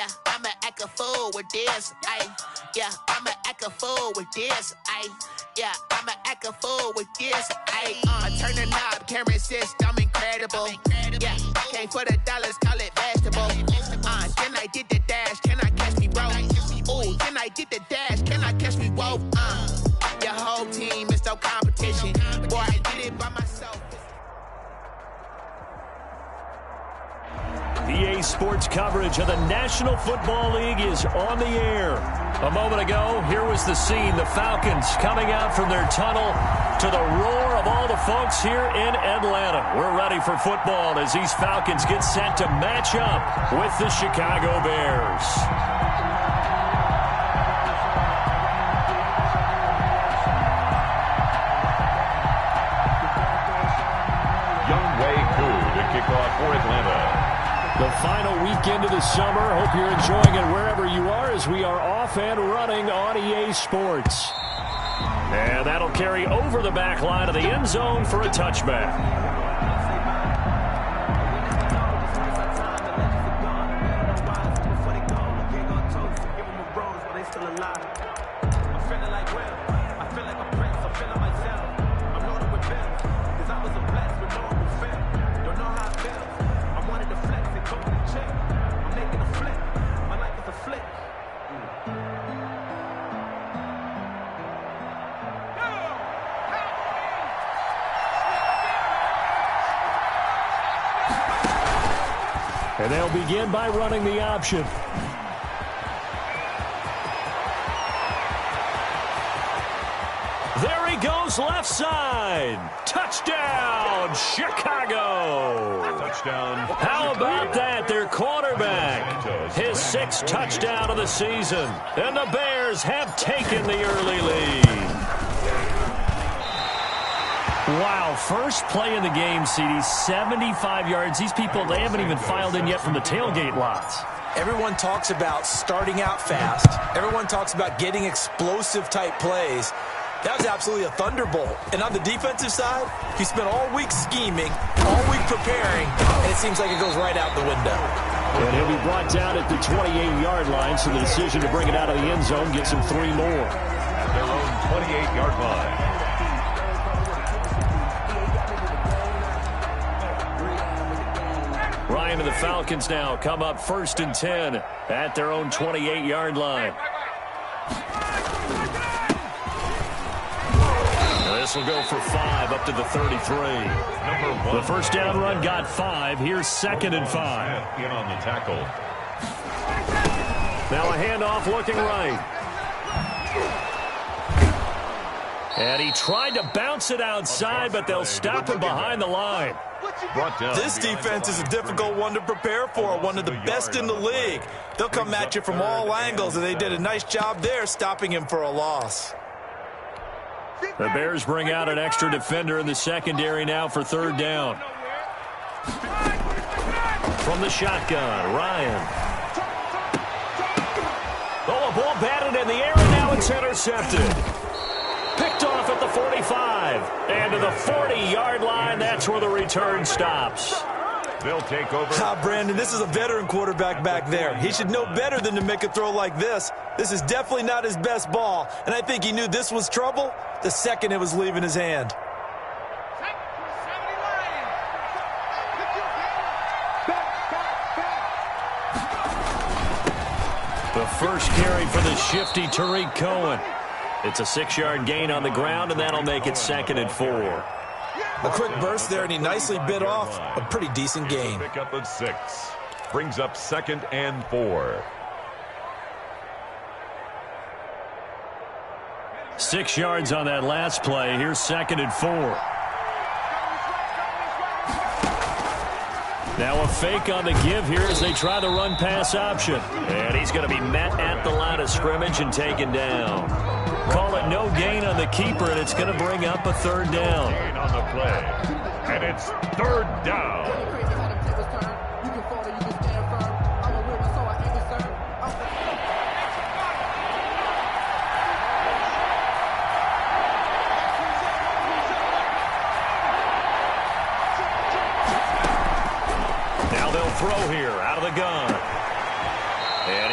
Yeah, I'ma act a fool with this. Yeah, I'ma act a fool with this. Yeah, I'ma act a fool with this. I turn the knob, camera assist, I'm incredible. Yeah, came for the dollars, call it vegetable. Then I did the dash, can I catch me, bro? Ooh, then I did the dash, can I catch me, whoa? Your whole team is no competition. Boy, I did it by myself. EA Sports coverage of the National Football League is on the air. A moment ago, here was the scene. The Falcons coming out from their tunnel to the roar of all the folks here in Atlanta. We're ready for football as these Falcons get set to match up with the Chicago Bears. Younghoe Koo to kick off for Atlanta. The final weekend of the summer. Hope you're enjoying it wherever you are as we are off and running on EA Sports. And that'll carry over the back line of the end zone for a touchback. And they'll begin by running the option. There he goes, left side. Touchdown, Chicago. Touchdown. How about that? Their quarterback. His 6th touchdown of the season. And the Bears have taken the early lead. Wow, first play in the game, CD, 75 yards. These people, they haven't even filed in yet from the tailgate lots. Everyone talks about starting out fast. Everyone talks about getting explosive-type plays. That was absolutely a thunderbolt. And on the defensive side, he spent all week scheming, all week preparing, and it seems like it goes right out the window. And he'll be brought down at the 28-yard line, so the decision to bring it out of the end zone gets him 3 more. At their own 28-yard line. Ryan and the Falcons now come up 1st and 10 at their own 28-yard line. This will go for 5 up to the 33. The first down run got 5. Here's 2nd and 5. In on the tackle. Now a handoff looking right. And he tried to bounce it outside, but they'll stop him behind the line. This defense is a difficult one to prepare for, one of the best in the league. They'll come at you from all angles, and they did a nice job there stopping him for a loss. The Bears bring out an extra defender in the secondary now for 3rd down. From the shotgun, Ryan. Oh, a ball batted in the air, and now it's intercepted. Picked off at the 45. And to the 40-yard line, that's where the return stops. They'll take over. Brandon, this is a veteran quarterback back there. He should know better than to make a throw like this. This is definitely not his best ball, and I think he knew this was trouble the second it was leaving his hand. The first carry for the shifty Tariq Cohen. It's a 6-yard gain on the ground, and that'll make it 2nd and 4. A quick burst there, and he nicely bit off a pretty decent gain. Pick up at 6. Brings up 2nd and 4. 6 yards on that last play. Here's 2nd and 4. Now a fake on the give here as they try the run-pass option. And he's going to be met at the line of scrimmage and taken down. Call it no gain on the keeper, and it's going to bring up a 3rd down. Gain on the play. And it's 3rd down. Now they'll throw here out of the gun.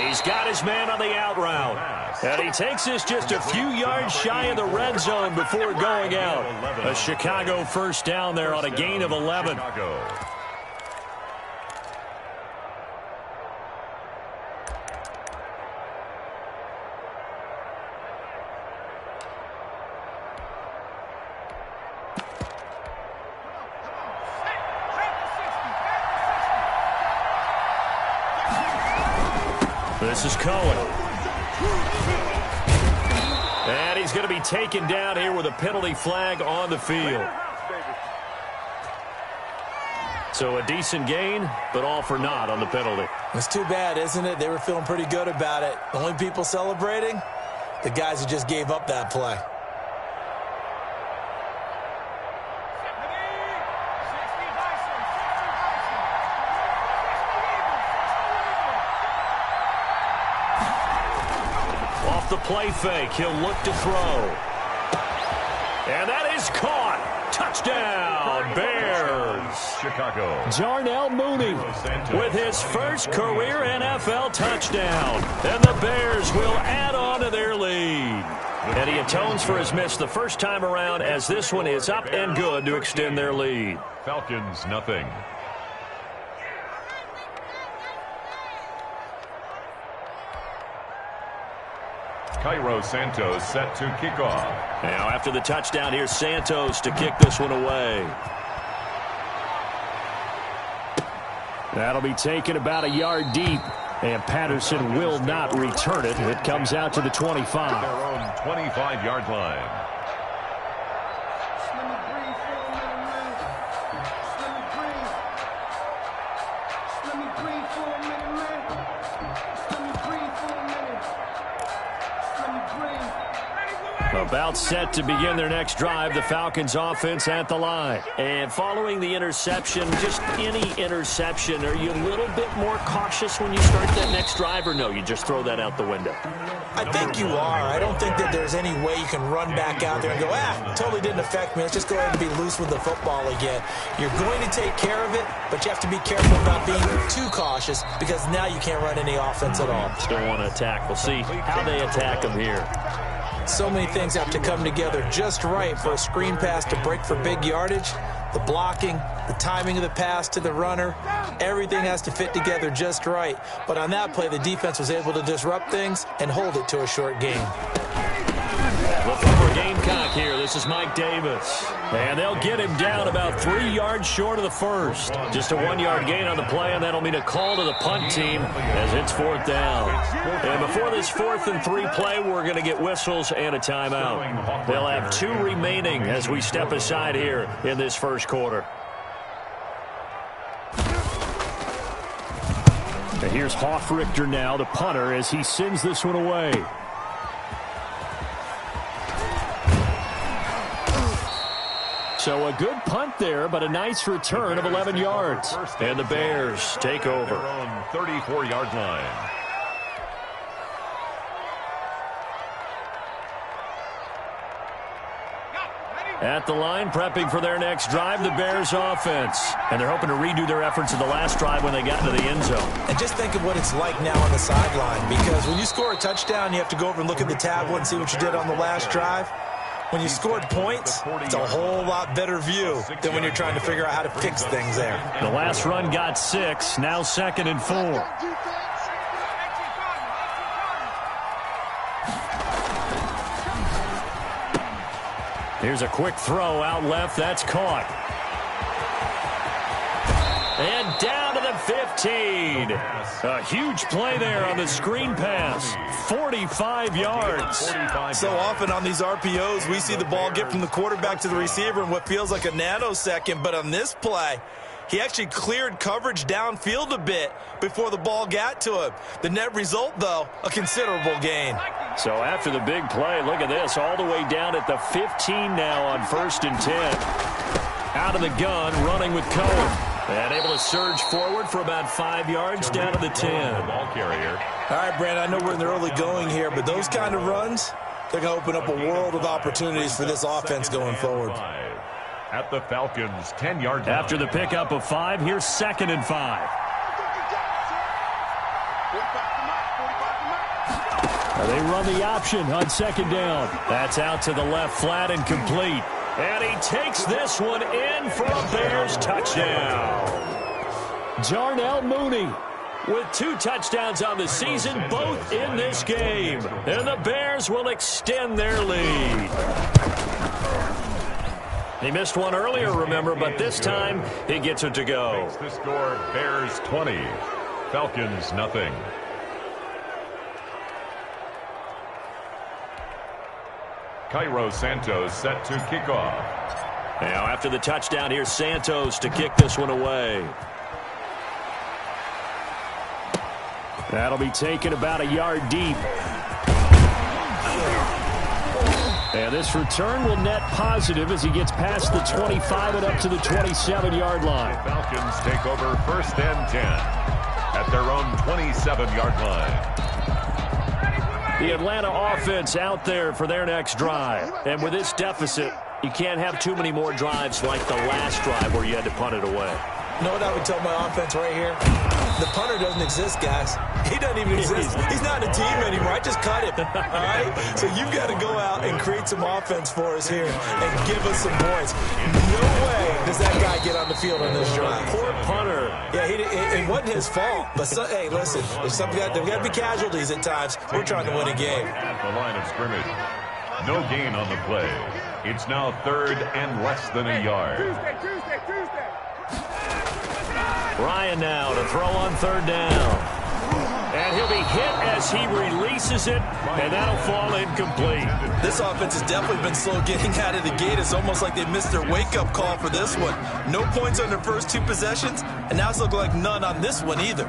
He's got his man on the out route. And he takes this just a few yards shy of the red zone before going out. A Chicago first down there on a gain of 11. This is Cohen. And he's going to be taken down here with a penalty flag on the field. So a decent gain, but all for naught on the penalty. It's too bad, isn't it? They were feeling pretty good about it. The only people celebrating, the guys who just gave up that play. The play fake. He'll look to throw. And that is caught. Touchdown, Bears. Chicago. Darnell Mooney with his first career NFL touchdown. And the Bears will add on to their lead. And he atones for his miss the first time around, as this one is up and good to extend their lead. Falcons, nothing. Cairo Santos set to kick off. Now after the touchdown, here's Santos to kick this one away. That'll be taken about a yard deep, and Patterson will not return it. It comes out to the 25. Their own 25-yard line. About set to begin their next drive, the Falcons offense at the line. And following the interception, just any interception, are you a little bit more cautious when you start that next drive, or no, you just throw that out the window? I think you are. I don't think that there's any way you can run back out there and go, totally didn't affect me. Let's just go ahead and be loose with the football again. You're going to take care of it, but you have to be careful about being too cautious, because now you can't run any offense at all. Still want to attack. We'll see how they attack them here. So many things have to come together just right for a screen pass to break for big yardage. The blocking, the timing of the pass to the runner, everything has to fit together just right. But on that play, the defense was able to disrupt things and hold it to a short gain. The former Gamecock here. This is Mike Davis. And they'll get him down about 3 yards short of the first. Just a 1-yard gain on the play, and that'll mean a call to the punt team as it's 4th down. And before this 4th and 3 play, we're going to get whistles and a timeout. They'll have 2 remaining as we step aside here in this first quarter. And here's Hofrichter now, the punter, as he sends this one away. So a good punt there, but a nice return of 11 yards. And the Bears take over. Their own 34-yard line. At the line, prepping for their next drive, the Bears offense. And they're hoping to redo their efforts in the last drive when they got into the end zone. And just think of what it's like now on the sideline, because when you score a touchdown, you have to go over and look at the tablet and see what you did on the last drive. When you scored points, it's a whole lot better view than when you're trying to figure out how to fix things there. The last run got 6, now 2nd and 4. Here's a quick throw out left. That's caught. And down to the 15. A huge play there on the screen pass. 45 yards. So often on these RPOs, we see the ball get from the quarterback to the receiver in what feels like a nanosecond. But on this play, he actually cleared coverage downfield a bit before the ball got to him. The net result, though, a considerable gain. So after the big play, look at this, all the way down at the 15 now on 1st and 10. Out of the gun, running with Cohen. And able to surge forward for about 5 yards down to the 10. Ball carrier. All right, Brandon, I know we're in the early going here, but those kind of runs, they're going to open up a world of opportunities for this offense going forward. At the Falcons' 10-yard line. After the pickup of 5, here's 2nd and 5. They run the option on second down. That's out to the left, flat and complete. And he takes this one in for a Bears touchdown. Jarnell Mooney with 2 touchdowns on the season, both in this game. And the Bears will extend their lead. He missed one earlier, remember, but this time he gets it to go. Makes the score Bears 20, Falcons nothing. Cairo Santos set to kick off. Now after the touchdown, here's Santos to kick this one away. That'll be taken about a yard deep. And this return will net positive as he gets past the 25 and up to the 27-yard line. The Falcons take over 1st and 10 at their own 27-yard line. The Atlanta offense out there for their next drive. And with this deficit, you can't have too many more drives like the last drive where you had to punt it away. You know what I would tell my offense right here? The punter doesn't exist, guys. He doesn't even exist. He's not a team anymore. I just cut him. All right? So you've got to go out and create some offense for us here and give us some points. No way does that guy get on the field on this drive. Poor punter. Yeah, it wasn't his fault. But, hey, listen, there's got to be casualties at times. We're trying to win a game. At the line of scrimmage. No gain on the play. It's now 3rd and less than a yard. Tuesday. Ryan now to throw on 3rd down. And he'll be hit as he releases it, and that'll fall incomplete. This offense has definitely been slow getting out of the gate. It's almost like they missed their wake-up call for this one. No points on their first 2 possessions, and now it's looking like none on this one either.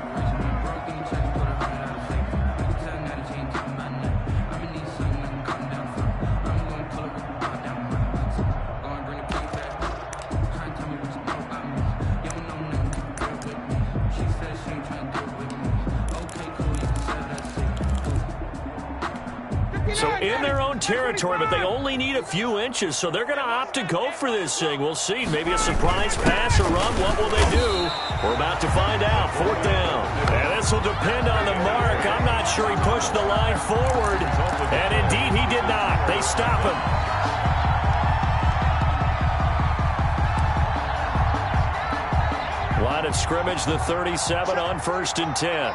So in their own territory, but they only need a few inches, so they're going to opt to go for this thing. We'll see. Maybe a surprise pass or run. What will they do? We're about to find out. 4th down. And this will depend on the mark. I'm not sure he pushed the line forward. And indeed, he did not. They stop him. Line of scrimmage, the 37 on 1st and 10.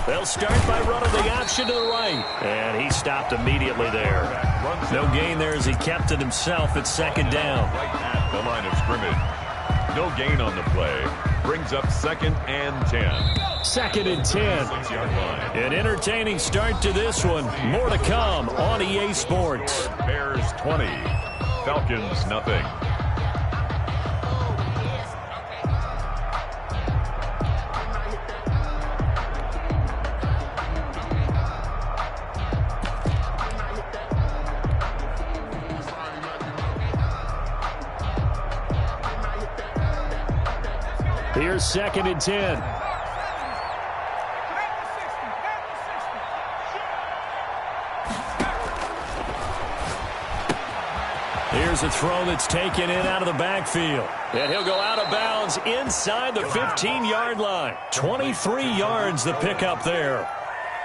They'll start by running the option to the right. And he stopped immediately there. No gain there as he kept it himself at 2nd down. Right at the line of scrimmage. No gain on the play. Brings up 2nd and 10. 2nd and 10. 6-yard line. An entertaining start to this one. More to come on EA Sports. Bears 20. Falcons nothing. Here's 2nd and 10. Here's a throw that's taken in out of the backfield. And he'll go out of bounds inside the 15-yard line. 23 yards the pickup there.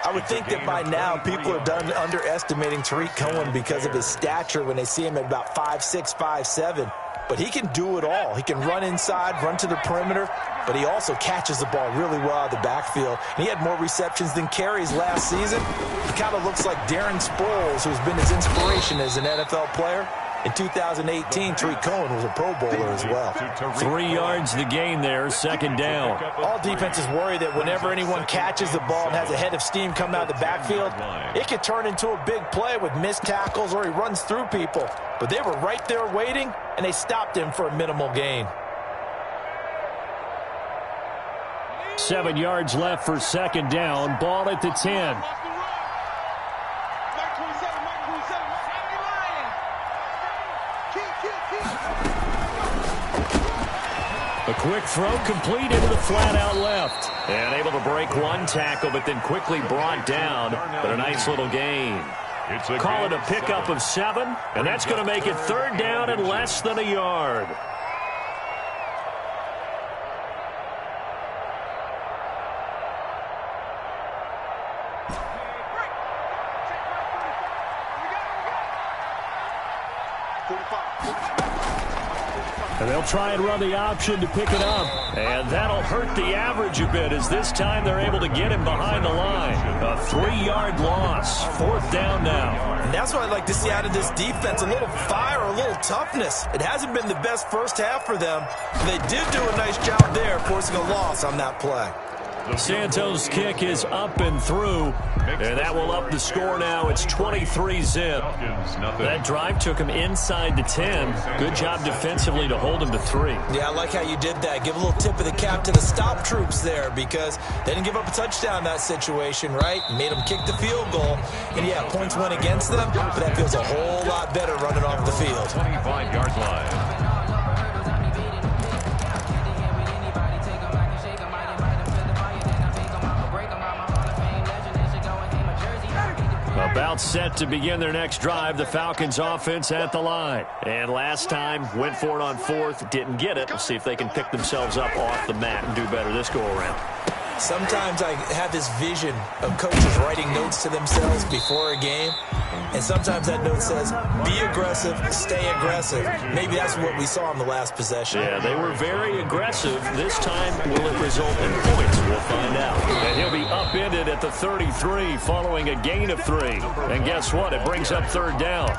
I would think that by now people are done underestimating Tariq Cohen because of his stature when they see him at about 5'6", 5'7". But he can do it all. He can run inside, run to the perimeter, but he also catches the ball really well out of the backfield. And he had more receptions than carries last season. He kind of looks like Darren Sproles, who's been his inspiration as an NFL player. In 2018, Tariq Cohen was a Pro Bowler as well. 3 yards the gain there, 2nd down. All defenses worry that whenever anyone catches the ball and has a head of steam coming out of the backfield, it could turn into a big play with missed tackles or he runs through people. But they were right there waiting, and they stopped him for a minimal gain. 7 yards left for 2nd down. Ball at the 10. A quick throw complete into the flat out left. And able to break one tackle, but then quickly brought down. But a nice little gain. Call it a pickup of 7, and that's going to make it 3rd down and less than a yard. And they'll try and run the option to pick it up. And that'll hurt the average a bit as this time they're able to get him behind the line. A 3-yard loss. 4th down now. And that's what I'd like to see out of this defense. A little fire, a little toughness. It hasn't been the best first half for them. They did do a nice job there forcing a loss on that play. Santos' kick is up and through, and that will up the score now. It's 23-zip. That drive took him inside the 10. Good job defensively to hold him to 3. Yeah, I like how you did that. Give a little tip of the cap to the stop troops there because they didn't give up a touchdown in that situation, right? Made them kick the field goal. And, yeah, points went against them, but that feels a whole lot better running off the field. 25-yard line. About set to begin their next drive, the Falcons offense at the line. And last time, went for it on 4th, didn't get it. We'll see if they can pick themselves up off the mat and do better this go-around. Sometimes I have this vision of coaches writing notes to themselves before a game, and sometimes that note says, be aggressive, stay aggressive. Maybe that's what we saw in the last possession. Yeah, they were very aggressive. This time, will it result in points? We'll find out. And he'll be upended at the 33 following a gain of 3. And guess what? It brings up 3rd down.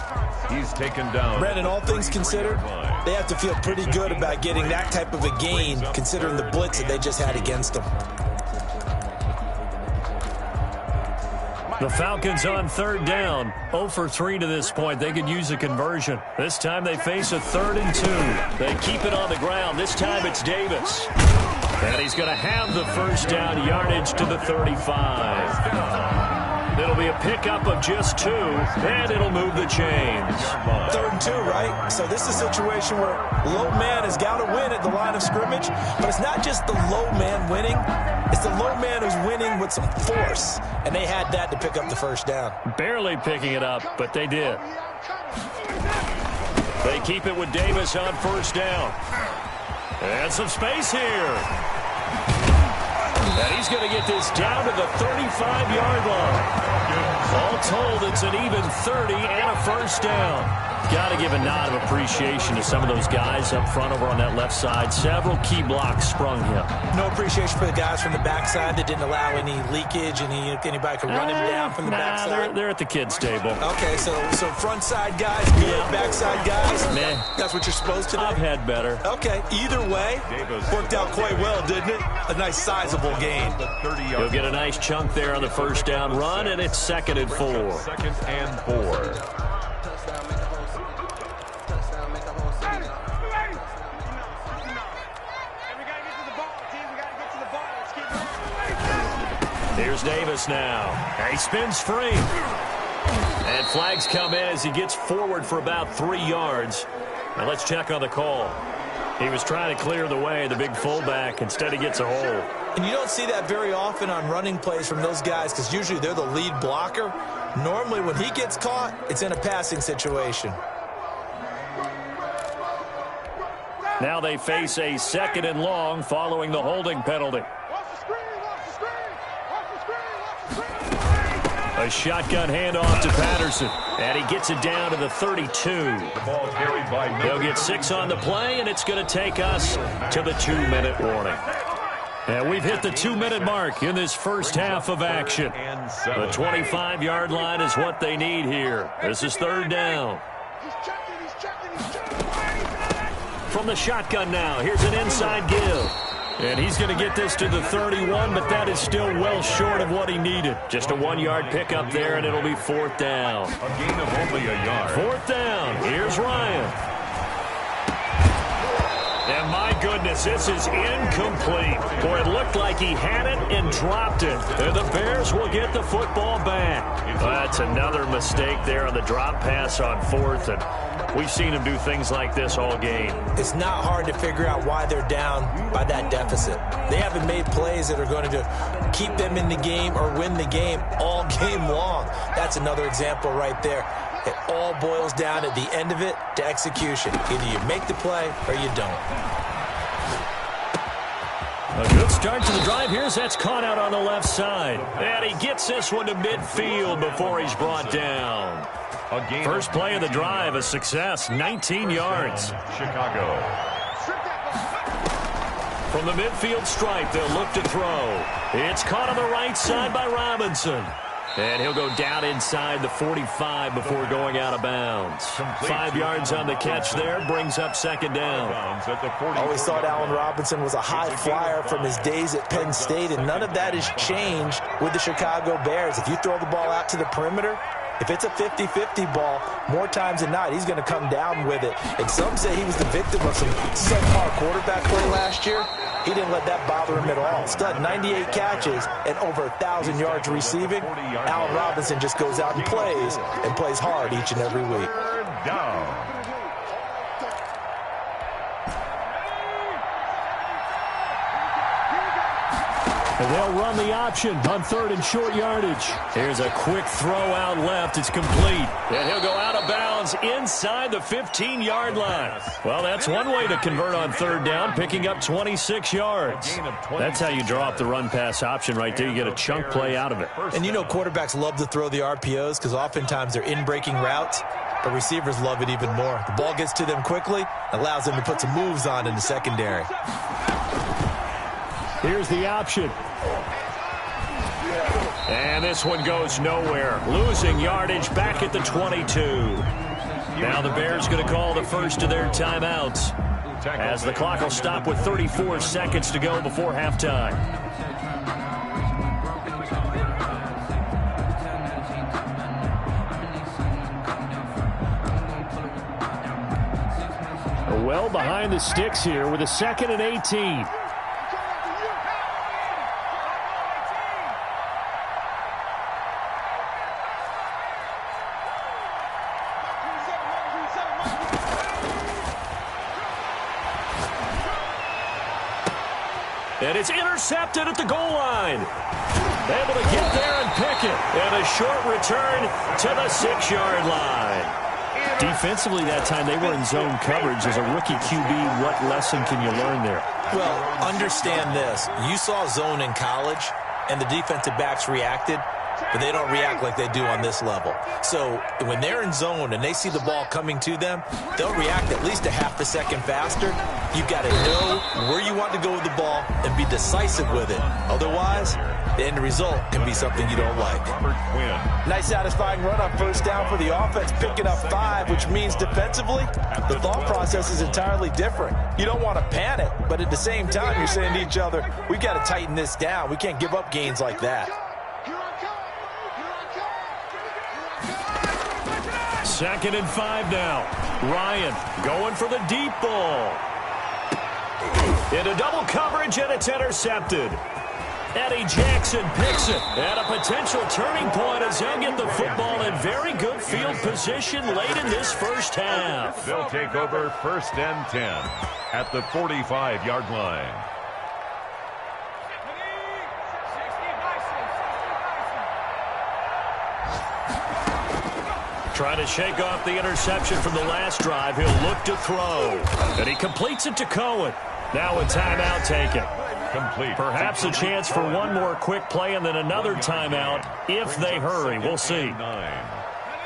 He's taken down. Brandon, all things considered, they have to feel pretty good about getting that type of a gain considering the blitz that they just had against them. The Falcons on 3rd down. 0 for 3 to this point. They could use a conversion. This time they face a 3rd and 2. They keep it on the ground. This time it's Davis. And he's going to have the first down yardage to the 35. It'll be a pickup of just 2, and it'll move the chains. 3rd and 2, right? So this is a situation where low man has got to win at the line of scrimmage, but it's not just the low man winning. It's the low man who's winning with some force, and they had that to pick up the first down. Barely picking it up, but they did. They keep it with Davis on 1st down. And some space here. And he's going to get this down to the 35-yard line. All told, it's an even 30 and a first down. Got to give a nod of appreciation to some of those guys up front over on that left side. Several key blocks sprung him. No appreciation for the guys from the backside that didn't allow any leakage, anybody could run him down from the backside. They're at the kids' table. Okay, so front side guys, good, backside guys. Nah. That's what you're supposed to do? I've had better. Okay, either way, worked out quite well, didn't it? A nice sizable gain. He'll get a nice chunk there on the first down run, and it's 2nd and 4. 2nd and 4. Here's Davis now. He spins free. And flags come in as he gets forward for about 3 yards. Now let's check on the call. He was trying to clear the way, the big fullback. Instead, he gets a hold. And you don't see that very often on running plays from those guys because usually they're the lead blocker. Normally, when he gets caught, it's in a passing situation. Now they face a 2nd and long following the holding penalty. A shotgun handoff to Patterson. And he gets it down to the 32. The ball carried by They'll get 6 on the play, and it's going to take us to the 2-minute warning. And we've hit the 2-minute mark in this first half of action. The 25-yard line is what they need here. This is 3rd down. From the shotgun now, here's an inside give. And he's going to get this to the 31, but that is still well short of what he needed. Just a 1-yard pickup there, and it'll be 4th down. A gain of only a yard. 4th down. Here's Ryan. And my goodness, this is incomplete. Boy, it looked like he had it and dropped it. And the Bears will get the football back. That's another mistake there on the drop pass on 4th, and we've seen him do things like this all game. It's not hard to figure out why they're down by that deficit. They haven't made plays that are going to keep them in the game or win the game all game long. That's another example right there. It all boils down at the end of it to execution. Either you make the play or you don't. A good start to the drive. Here's that's caught out on the left side. And he gets this one to midfield before he's brought down. A gain First play of the drive, a success, 19 yards. Chicago. From the midfield stripe, they'll look to throw. It's caught on the right side by Robinson. And he'll go down inside the 45 before going out of bounds. 5 yards on the catch there, brings up second down. I always thought Allen Robinson was a high flyer from his days at Penn State, and none of that has changed with the Chicago Bears. If you throw the ball out to the perimeter, if it's a 50-50 ball, more times than not, he's going to come down with it. And some say he was the victim of some subpar quarterback play last year. He didn't let that bother him at all. Stud, 98 catches and over 1,000 yards receiving. Allen Robinson just goes out and plays hard each and every week. And they'll run the option on 3rd and short yardage. Here's a quick throw out left. It's complete. And he'll go out of bounds inside the 15-yard line. Well, that's one way to convert on 3rd down, picking up 26 yards. That's how you draw up the run-pass option right there. You get a chunk play out of it. And you know quarterbacks love to throw the RPOs because oftentimes they're in-breaking routes. But receivers love it even more. The ball gets to them quickly, allows them to put some moves on in the secondary. Here's the option. And this one goes nowhere. Losing yardage back at the 22. Now the Bears going to call the first of their timeouts, as the clock will stop with 34 seconds to go before halftime. Well behind the sticks here with a 2nd and 18. And it's intercepted at the goal line. Able to get there and pick it. And a short return to the 6-yard line. Defensively that time, they were in zone coverage. As a rookie QB, what lesson can you learn there? Well, understand this. You saw zone in college, and the defensive backs reacted, but they don't react like they do on this level. So when they're in zone and they see the ball coming to them, they'll react at least a half a second faster. You've got to know where you want to go with the ball and be decisive with it. Otherwise, the end result can be something you don't like. Nice satisfying run on 1st down for the offense, picking up 5, which means defensively, the thought process is entirely different. You don't want to panic, but at the same time, you're saying to each other, we've got to tighten this down. We can't give up gains like that. 2nd and 5 now. Ryan going for the deep ball. Into double coverage, and it's intercepted. Eddie Jackson picks it. And a potential turning point as he'll get the football in very good field position late in this first half. They'll take over 1st and 10 at the 45-yard line. Trying to shake off the interception from the last drive. He'll look to throw. And he completes it to Cohen. Now a timeout taken. Complete. Perhaps a chance for one more quick play and then another timeout if they hurry. We'll see.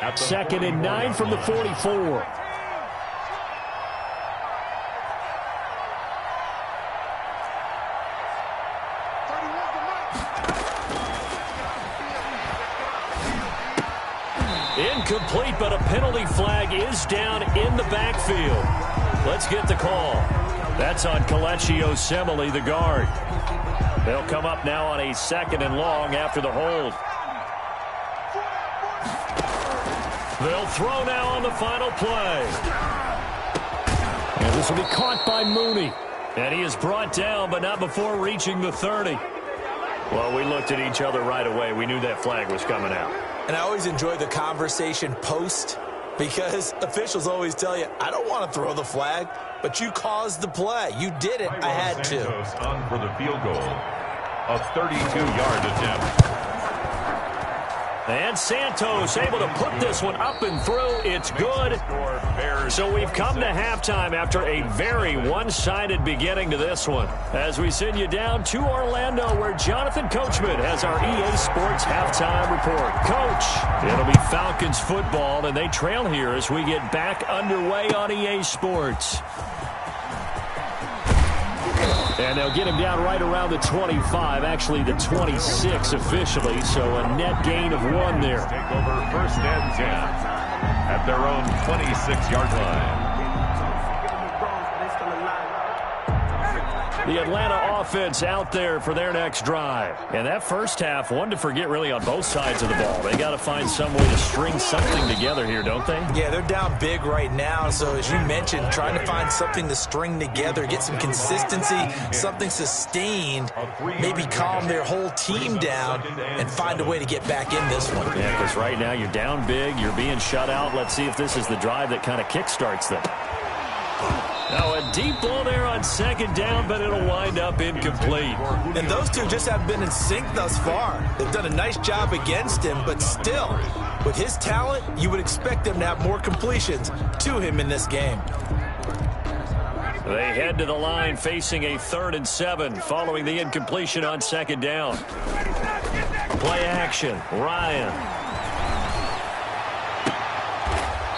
2nd and 9 from the 44. Incomplete, but a penalty flag is down in the backfield. Let's get the call. That's on Kelechi Osemele, the guard. They'll come up now on a 2nd and long after the hold. They'll throw now on the final play. And this will be caught by Mooney. And he is brought down, but not before reaching the 30. Well, we looked at each other right away. We knew that flag was coming out. And I always enjoy the conversation post, because officials always tell you, I don't want to throw the flag, but you caused the play. You did it. I had to. On for the field goal. A 32-yard attempt. And Santos able to put this one up and through. It's good. So we've come to halftime after a very one-sided beginning to this one, as we send you down to Orlando, where Jonathan Coachman has our EA Sports halftime report. Coach, it'll be Falcons football, and they trail here as we get back underway on EA Sports. And they'll get him down right around the 25, actually the 26 officially, so a net gain of 1 there. Take over first and 10 at their own 26-yard line. The Atlanta offense out there for their next drive. And that first half, one to forget really on both sides of the ball. They got to find some way to string something together here, don't they? Yeah, they're down big right now. So as you mentioned, trying to find something to string together, get some consistency, something sustained, maybe calm their whole team down and find a way to get back in this one. Yeah, because right now you're down big, you're being shut out. Let's see if this is the drive that kind of kickstarts them. Now a deep ball there on second down, but it'll wind up incomplete. And those two just haven't been in sync thus far. They've done a nice job against him, but still, with his talent, you would expect them to have more completions to him in this game. They head to the line facing a 3rd and 7 following the incompletion on second down. Play action, Ryan.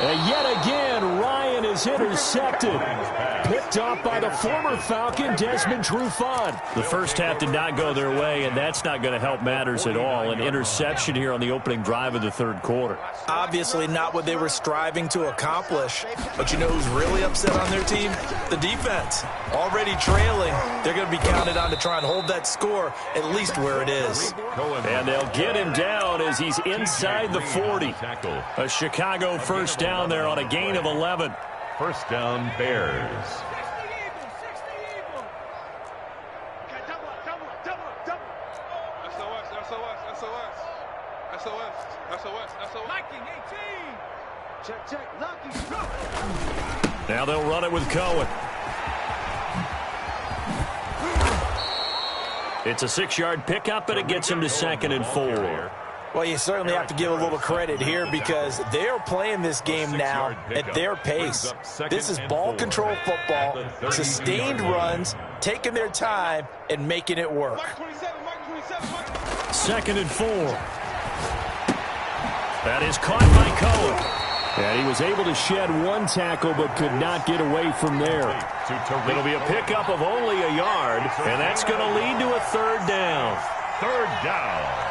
And yet again, Ryan is intercepted. Picked off by the former Falcon, Desmond Trufant. The first half did not go their way, and that's not going to help matters at all. An interception here on the opening drive of the third quarter. Obviously not what they were striving to accomplish. But you know who's really upset on their team? The defense. Already trailing. They're going to be counted on to try and hold that score at least where it is. And they'll get him down as he's inside the 40. A Chicago first down there on a gain of 11. First down, Bears. Now they'll run it with Cohen. It's a 6-yard pickup, but it gets him to 2nd and 4. Well, you certainly have to give a little credit here because they're playing this game now at their pace. This is ball control football, sustained runs, taking their time, and making it work. 2nd and 4. That is caught by Cohen. And he was able to shed 1 tackle but could not get away from there. It'll be a pickup of only a yard, and that's going to lead to a 3rd down. 3rd down.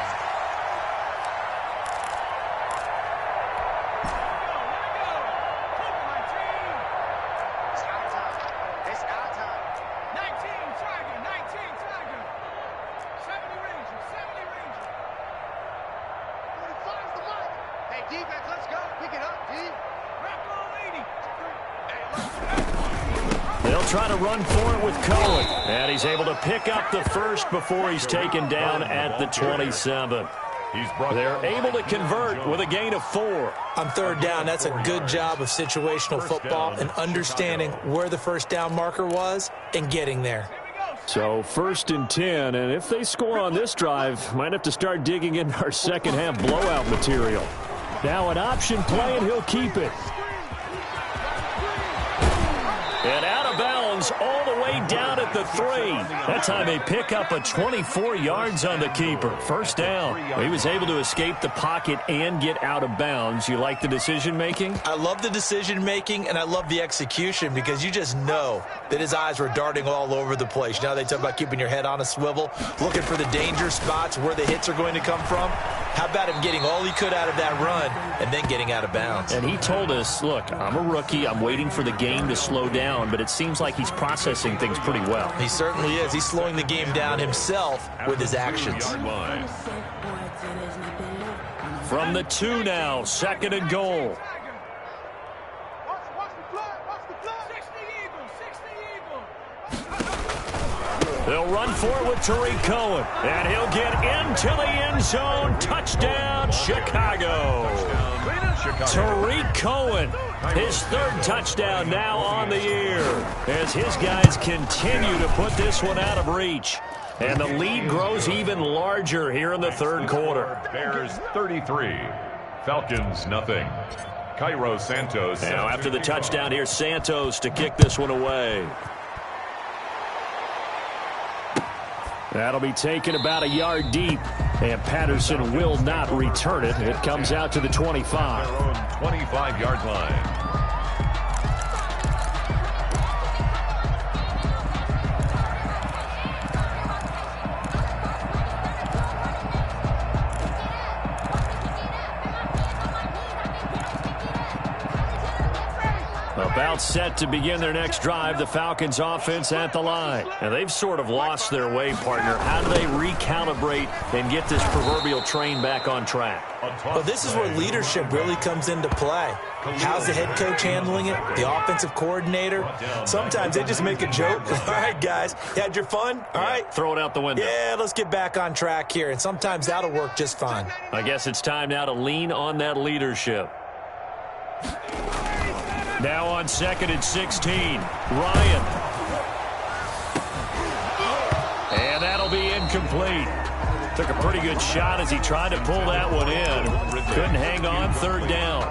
They'll try to run for it with Cohen. And he's able to pick up the first before he's taken down at the 27. They're able to convert with a gain of 4. On 3rd down, that's a good job of situational football and understanding where the first down marker was and getting there. So 1st and 10, and if they score on this drive, might have to start digging in our second half blowout material. Now an option play, and he'll keep it. And out of bounds all the way down at the 3. That time they pick up a 24 yards on the keeper. First down. He was able to escape the pocket and get out of bounds. You like the decision-making? I love the decision-making, and I love the execution because you just know that his eyes were darting all over the place. You know, they talk about keeping your head on a swivel, looking for the danger spots where the hits are going to come from. How about him getting all he could out of that run and then getting out of bounds? And he told us, look, I'm a rookie. I'm waiting for the game to slow down, but it seems like he's processing things pretty well. He certainly is. He's slowing the game down himself with his actions. From the 2 now, 2nd and goal. They'll run for it with Tariq Cohen. And he'll get into the end zone. Touchdown, Chicago. Tariq Cohen, his 3rd touchdown now on the year as his guys continue to put this one out of reach. And the lead grows even larger here in the 3rd quarter. Bears 33, Falcons nothing. Cairo Santos. Now after the touchdown, here's Santos to kick this one away. That'll be taken about a yard deep, and Patterson will not return it. It comes out to the 25. Their own 25-yard line. set to begin their next drive. The Falcons offense at the line. And they've sort of lost their way, partner. How do they recalibrate and get this proverbial train back on track? Well, this is where leadership really comes into play. How's the head coach handling it? The offensive coordinator? Sometimes they just make a joke. All right, guys, you had your fun? All right. Throw it out the window. Yeah, let's get back on track here. And sometimes that'll work just fine. I guess it's time now to lean on that leadership. Now on 2nd and 16, Ryan. And that'll be incomplete. Took a pretty good shot as he tried to pull that one in. Couldn't hang on, 3rd down.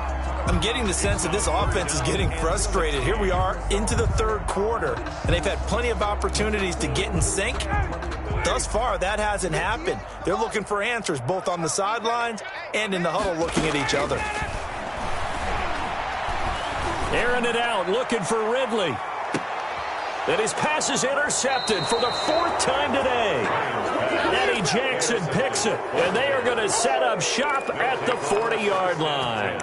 I'm getting the sense that this offense is getting frustrated. Here we are into the 3rd quarter, and they've had plenty of opportunities to get in sync. Thus far, that hasn't happened. They're looking for answers both on the sidelines and in the huddle looking at each other. Airing it out, looking for Ridley. And his pass is intercepted for the 4th time today. Eddie Jackson picks it, and they are going to set up shop at the 40-yard line.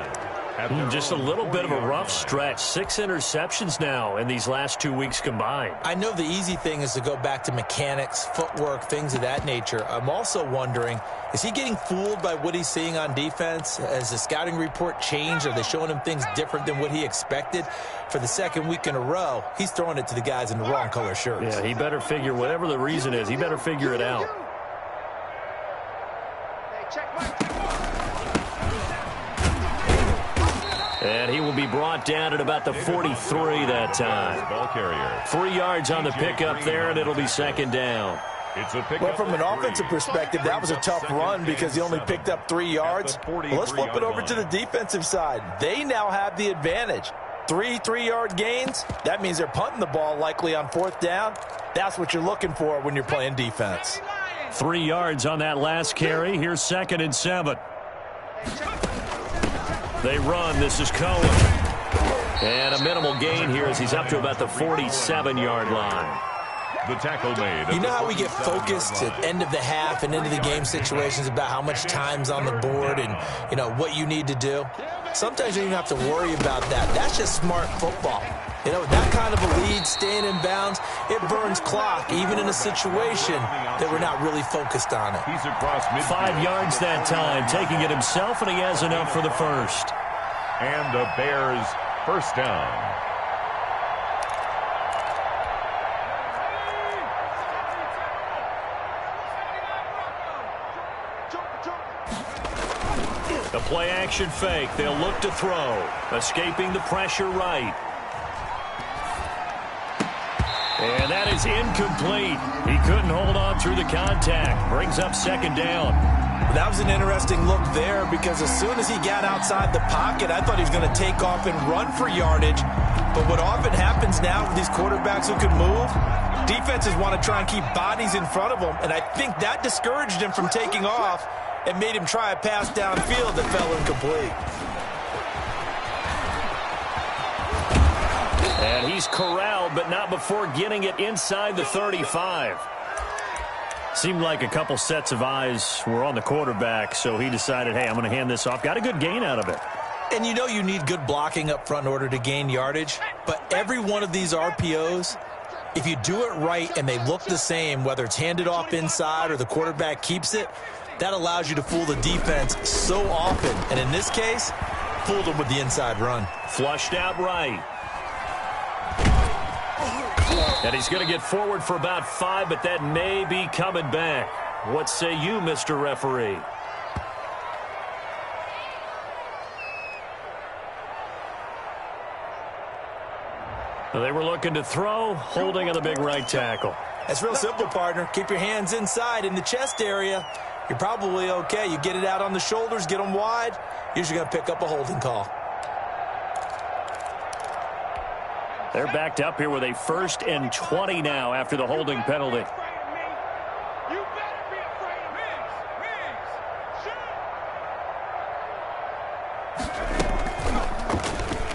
Just a little bit of a rough stretch. 6 interceptions now in these last 2 weeks combined. I know the easy thing is to go back to mechanics, footwork, things of that nature. I'm also wondering, is he getting fooled by what he's seeing on defense? Has the scouting report changed? Are they showing him things different than what he expected? For the 2nd week in a row, he's throwing it to the guys in the wrong color shirts. Yeah, he better figure, whatever the reason is, he better figure it out. And he will be brought down at about the 43 that time. Ball carrier. 3 yards on the pickup there, and it'll be 2nd down. Well, from an offensive perspective, that was a tough run because he only picked up 3 yards. Well, let's flip it over to the defensive side. They now have the advantage. 3 3-yard gains, that means they're punting the ball likely on 4th down. That's what you're looking for when you're playing defense. 3 yards on that last carry. Here's 2nd and 7. They run. This is Cohen. And a minimal gain here as he's up to about the 47-yard line. The tackle made. You know how we get focused at end of the half and into the game situations about how much time's on the board and, you know, what you need to do? Sometimes you don't even have to worry about that. That's just smart football. You know, with that kind of a lead, staying in bounds, it burns clock, even in a situation that we're not really focused on it. He's across 5 yards that time, taking it himself, and he has enough for the 1st. And the Bears 1st down. The play-action fake. They'll look to throw. Escaping the pressure right. And that is incomplete. He couldn't hold on through the contact. Brings up 2nd down. That was an interesting look there because as soon as he got outside the pocket, I thought he was going to take off and run for yardage. But what often happens now with these quarterbacks who can move, defenses want to try and keep bodies in front of them. And I think that discouraged him from taking off and made him try a pass downfield that fell incomplete. And he's corralled, but not before getting it inside the 35. Seemed like a couple sets of eyes were on the quarterback, so he decided, hey, I'm going to hand this off. Got a good gain out of it. And you know you need good blocking up front in order to gain yardage, but every one of these RPOs, if you do it right and they look the same, whether it's handed off inside or the quarterback keeps it, that allows you to fool the defense so often. And in this case, fooled them with the inside run. Flushed out right. And he's going to get forward for about 5, but that may be coming back. What say you, Mr. Referee? They were looking to throw, holding on the big right tackle. That's real simple, partner. Keep your hands inside in the chest area. You're probably okay. You get it out on the shoulders, get them wide. Usually going to pick up a holding call. They're backed up here with a 1st and 20 now after the holding penalty.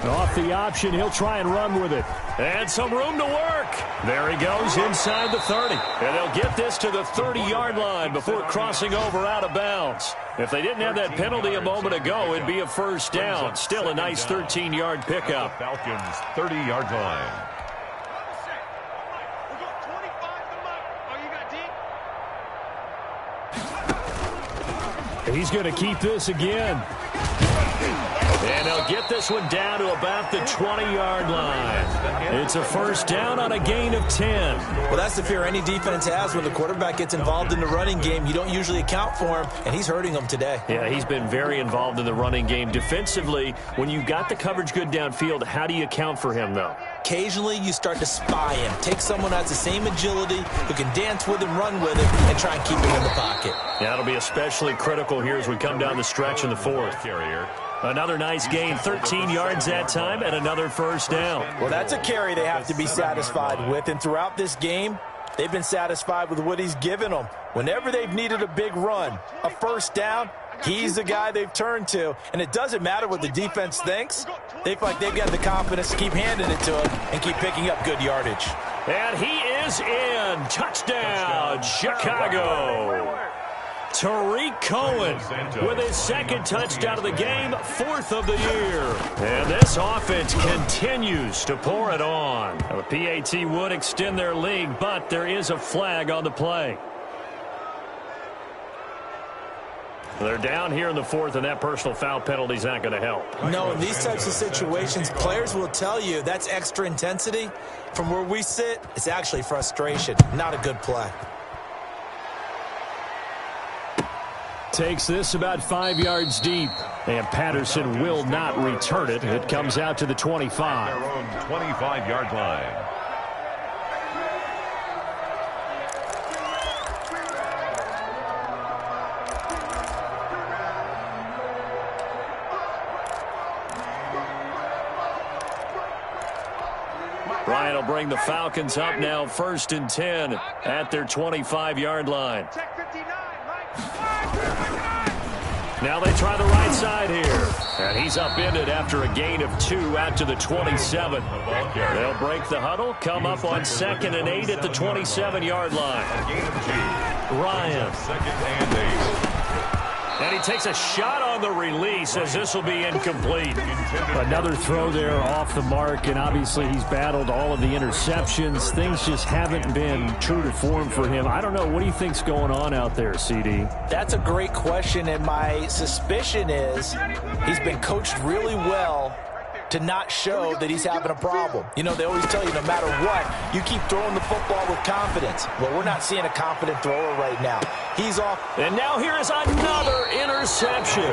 Off the option, he'll try and run with it. And some room to work. There he goes inside the 30. And they'll get this to the 30-yard line before crossing over out of bounds. If they didn't have that penalty a moment ago, it'd be a first down. Still a nice 13-yard pickup. Falcons 30-yard line. He's going to keep this again. And he'll get this one down to about the 20-yard line. It's a first down on a gain of 10. Well, that's the fear any defense has when the quarterback gets involved in the running game. You don't usually account for him, and he's hurting them today. Yeah, he's been very involved in the running game. Defensively, when you've got the coverage good downfield, how do you account for him, though? Occasionally, you start to spy him. Take someone who has the same agility, who can dance with him, run with him, and try and keep him in the pocket. Yeah, it'll be especially critical here as we come down the stretch in the fourth. Another nice gain, 13 yards that time, and another first down. Well, that's a carry they have to be satisfied with, and throughout this game, they've been satisfied with what he's given them. Whenever they've needed a big run, a first down, he's the guy they've turned to. And it doesn't matter what the defense thinks. They feel like they've got the confidence to keep handing it to him and keep picking up good yardage. And he is in. Touchdown, Chicago. Tariq Cohen with his second touchdown of the game, fourth of the year. And this offense continues to pour it on. The PAT would extend their lead, but there is a flag on the play. They're down here in the fourth, and that personal foul penalty is not going to help. No, in these types of situations, players will tell you that's extra intensity. From where we sit, it's actually frustration, not a good play. Takes this about 5 yards deep, and Patterson will not return it. It comes out to the 25. Their own 25-yard line. Bryant will bring the Falcons up now, 1st and 10 at their 25-yard line. Now they try the right side here. And he's upended after a gain of 2 out to the 27. They'll break the huddle, come up on 2nd and 8 at the 27-yard line. Ryan. 2nd and 8. And he takes a shot on the release as this will be incomplete. Another throw there off the mark, and obviously he's battled all of the interceptions. Things just haven't been true to form for him. I don't know. What do you think's going on out there, CD? That's a great question, and my suspicion is he's been coached really well to not show that he's having a problem. You know, they always tell you no matter what, you keep throwing the football with confidence. Well, we're not seeing a confident thrower right now. He's off. And now here is another interception.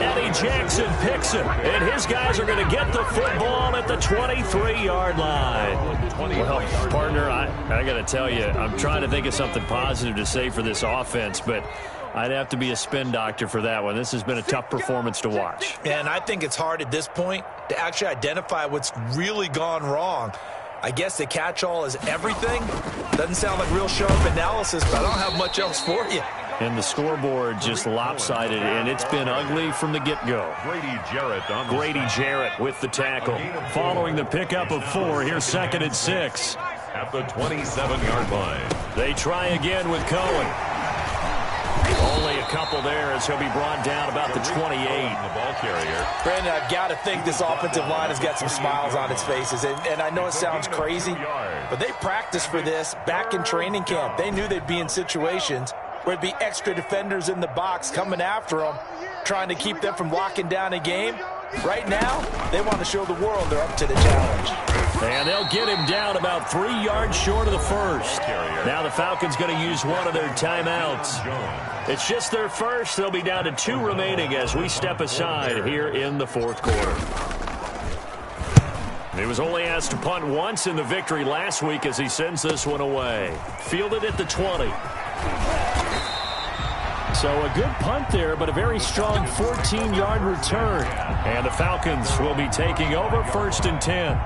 Eddie Jackson picks it, and his guys are going to get the football at the 23-yard line. Well, partner, I got to tell you, I'm trying to think of something positive to say for this offense, but I'd have to be a spin doctor for that one. This has been a tough performance to watch. And I think it's hard at this point to actually identify what's really gone wrong. I guess the catch-all is everything. Doesn't sound like real sharp analysis, but I don't have much else for you. And the scoreboard just lopsided, and it's been ugly from the get-go. Grady Jarrett with the tackle. Following the pickup of 4, here's 2nd and 6. At the 27-yard line. They try again with Cohen. Only a couple there as he'll be brought down about the 28. The ball carrier. Brandon, I've got to think this offensive line has got some smiles on its faces. And I know it sounds crazy, but they practiced for this back in training camp. They knew they'd be in situations where it'd be extra defenders in the box coming after them, trying to keep them from locking down a game. Right now, they want to show the world they're up to the challenge. And they'll get him down about 3 yards short of the first. Now the Falcons going to use one of their timeouts. It's just their first. They'll be down to 2 remaining as we step aside here in the fourth quarter. He was only asked to punt once in the victory last week as he sends this one away. Fielded at the 20. So a good punt there, but a very strong 14-yard return. And the Falcons will be taking over 1st and 10.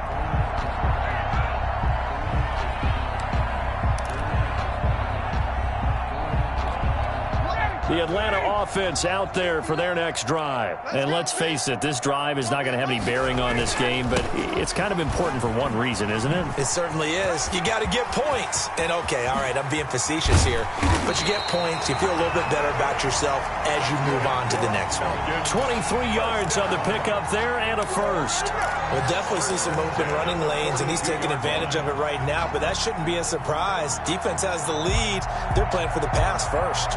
The Atlanta offense out there for their next drive. And let's face it, this drive is not going to have any bearing on this game, but it's kind of important for one reason, isn't it? It certainly is. You got to get points. And, okay, all right, I'm being facetious here. But you get points, you feel a little bit better about yourself as you move on to the next one. 23 yards on the pickup there and a first. We'll definitely see some open running lanes, and he's taking advantage of it right now, but that shouldn't be a surprise. Defense has the lead. They're playing for the pass first.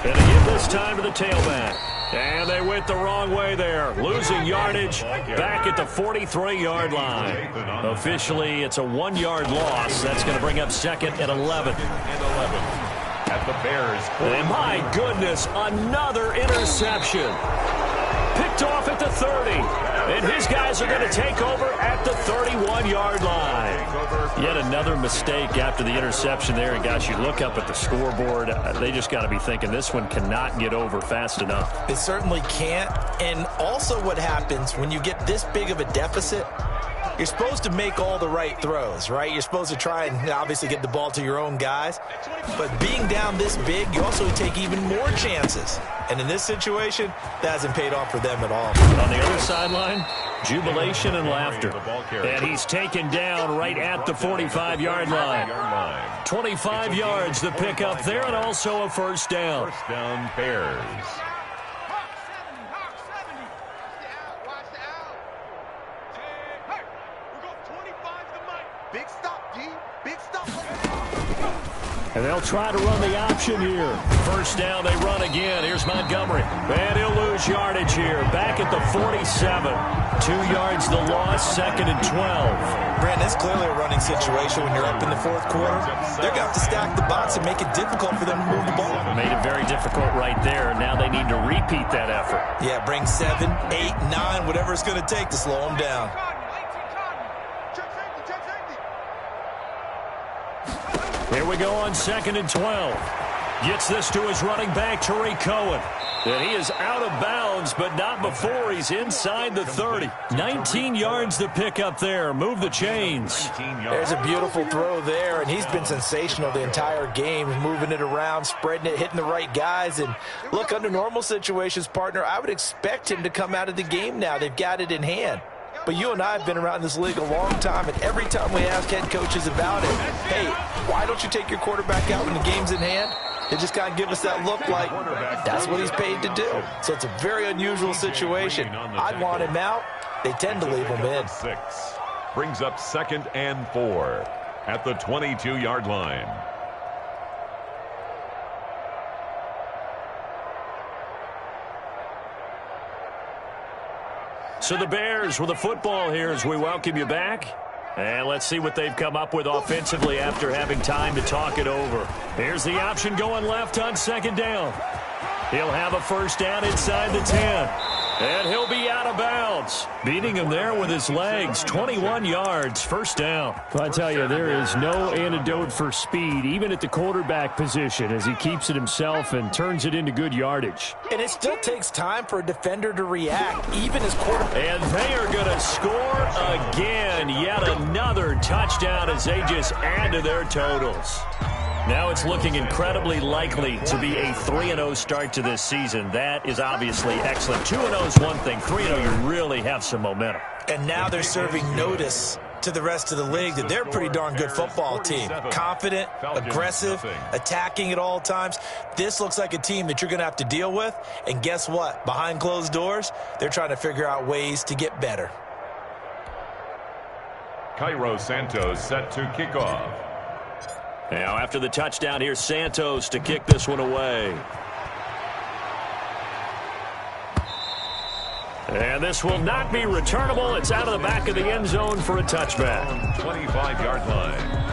And they give this time to the tailback. And they went the wrong way there. Losing yardage back at the 43-yard line. Officially, it's a 1-yard loss. That's going to bring up second and 11. At the Bears. And my goodness, another interception. Picked off at the 30. And his guys are going to take over at the 31-yard line. Yet another mistake after the interception there. And, gosh, you look up at the scoreboard. They just got to be thinking this one cannot get over fast enough. It certainly can't. And also what happens when you get this big of a deficit, you're supposed to make all the right throws, right? You're supposed to try and obviously get the ball to your own guys. But being down this big, you also take even more chances. And in this situation, that hasn't paid off for them at all. On the other sideline, jubilation and laughter. And he's taken down right at the 45-yard line. 25 yards the pick up there, and also a first down. First down, Bears. And they'll try to run the option here. First down, they run again. Here's Montgomery. And he'll lose yardage here. Back at the 47. 2 yards the loss, second and 12. Brandon, it's clearly a running situation when you're up in the fourth quarter. They're going to have to stack the box and make it difficult for them to move the ball. Made it very difficult right there. Now they need to repeat that effort. Yeah, bring 7, 8, 9, whatever it's going to take to slow them down. Here we go on second and 12. Gets this to his running back, Tariq Cohen. And he is out of bounds, but not before he's inside the 30. 19 yards to pick up there. Move the chains. There's a beautiful throw there, and he's been sensational the entire game, moving it around, spreading it, hitting the right guys. And look, under normal situations, partner, I would expect him to come out of the game now. They've got it in hand. But you and I have been around this league a long time, and every time we ask head coaches about it, hey, why don't you take your quarterback out when the game's in hand? They just kind of give us that look like that's what he's paid to do. So it's a very unusual situation. I'd want him out. They tend to leave him in. 6 brings up second and 4 at the 22-yard line. So the Bears with the football here as we welcome you back. And let's see what they've come up with offensively after having time to talk it over. Here's the option going left on second down. He'll have a first down inside the 10. And he'll be out of bounds. Beating him there with his legs. 21 yards, first down. I tell you, there is no antidote for speed, even at the quarterback position, as he keeps it himself and turns it into good yardage. And it still takes time for a defender to react, even as quarterback. And they are going to score again. Yet another touchdown as they just add to their totals. Now it's looking incredibly likely to be a 3-0 start to this season. That is obviously excellent. 2-0 is one thing. 3-0, you really have some momentum. And now they're serving notice to the rest of the league that they're a pretty darn good football team. Confident, aggressive, attacking at all times. This looks like a team that you're going to have to deal with. And guess what? Behind closed doors, they're trying to figure out ways to get better. Cairo Santos set to kick off. Now after the touchdown, here's Santos to kick this one away. And this will not be returnable. It's out of the back of the end zone for a touchback. 25-yard line.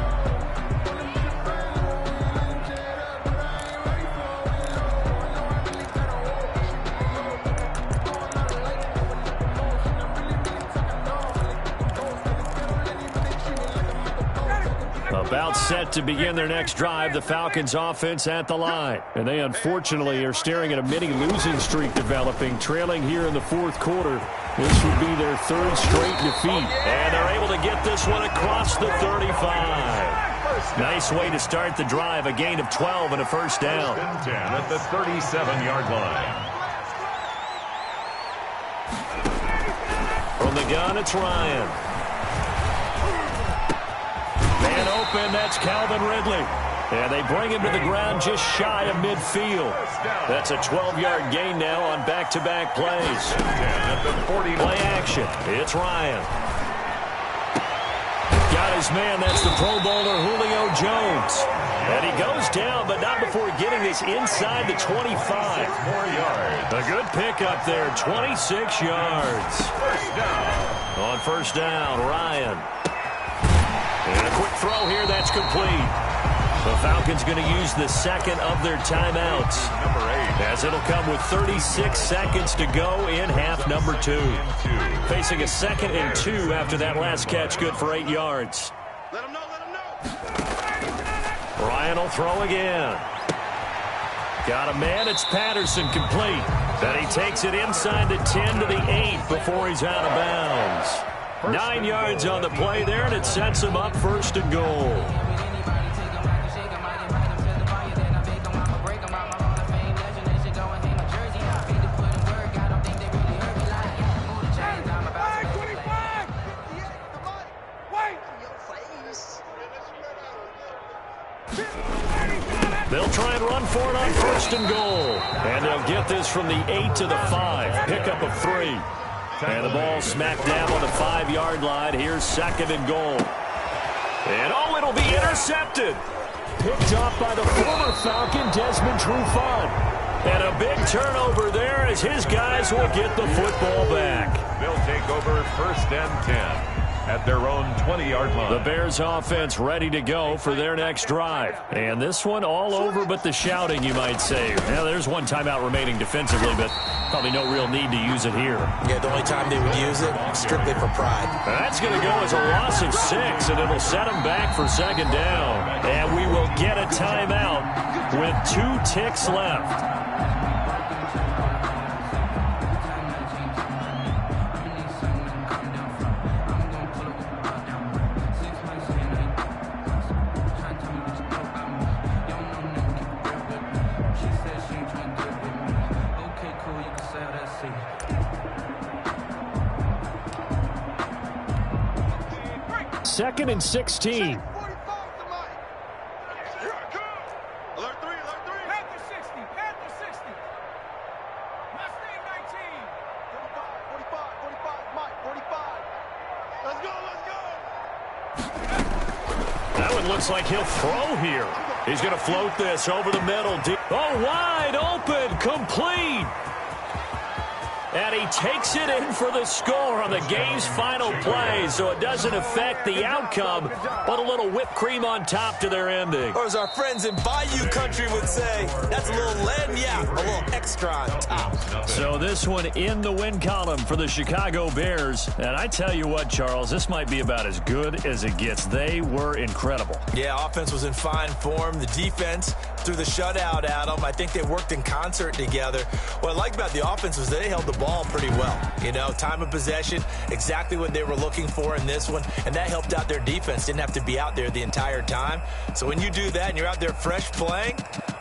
About set to begin their next drive, the Falcons offense at the line. And they unfortunately are staring at a mini losing streak developing, trailing here in the fourth quarter. This would be their third straight defeat. And they're able to get this one across the 35. Nice way to start the drive, a gain of 12 and a first down. 10 at the 37-yard line. From the gun, it's Ryan. Man open, that's Calvin Ridley. And they bring him to the ground just shy of midfield. That's a 12-yard gain now on back-to-back plays. Play action. It's Ryan. Got his man. That's the Pro Bowler Julio Jones. And he goes down, but not before getting this inside the 25. A good pickup there, 26 yards. On first down, Ryan. And a quick throw here, that's complete. The Falcons going to use the second of their timeouts, as it'll come with 36 seconds to go in half number 2. Facing a 2nd and 2 after that last catch, good for 8 yards. Let him know. Ryan will throw again. Got a man, it's Patterson, complete. Then he takes it inside the 10 to the 8 before he's out of bounds. 9 yards on the play there, and it sets him up first and goal. They'll try and run for it on first and goal. And they'll get this from the 8 to the 5. Pickup of 3. And the ball smack dab on the 5-yard line. Here's 2nd and goal. And it'll be intercepted. Picked off by the former Falcon, Desmond Trufant. And a big turnover there as his guys will get the football back. They'll take over 1st and 10. At their own 20-yard line. The Bears offense ready to go for their next drive. And this one all over but the shouting, you might say. Now, there's one timeout remaining defensively, but probably no real need to use it here. Yeah, the only time they would use it, strictly for pride. That's going to go as a loss of 6, and it'll set them back for 2nd down. And we will get a timeout with 2 ticks left. Second and 16. That one looks like he'll throw here. He's going to float this over the middle. Oh, wide open, complete. And he takes it in for the score on the game's final play, so it doesn't affect the outcome, but a little whipped cream on top to their ending. Or as our friends in Bayou Country would say, that's a little lagniappe, a little extra on top. So this one in the win column for the Chicago Bears. And I tell you what, Charles, this might be about as good as it gets. They were incredible. Yeah, offense was in fine form. The defense threw the shutout at them. I think they worked in concert together. What I like about the offense was they held the ball pretty well. You know, time of possession, exactly what they were looking for in this one, and that helped out their defense. Didn't have to be out there the entire time. So when you do that and you're out there fresh playing,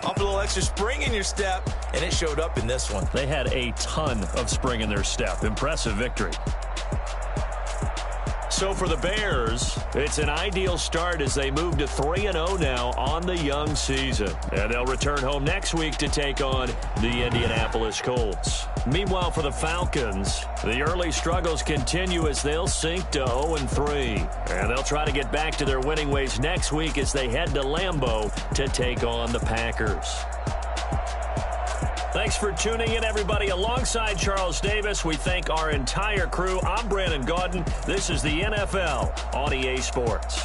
off a little extra spring in your step, and it showed up in this one. They had a ton of spring in their step. Impressive victory. So for the Bears, it's an ideal start as they move to 3-0 now on the young season. And they'll return home next week to take on the Indianapolis Colts. Meanwhile, for the Falcons, the early struggles continue as they'll sink to 0-3. And they'll try to get back to their winning ways next week as they head to Lambeau to take on the Packers. Thanks for tuning in, everybody. Alongside Charles Davis, we thank our entire crew. I'm Brandon Gaudin. This is the NFL on EA Sports.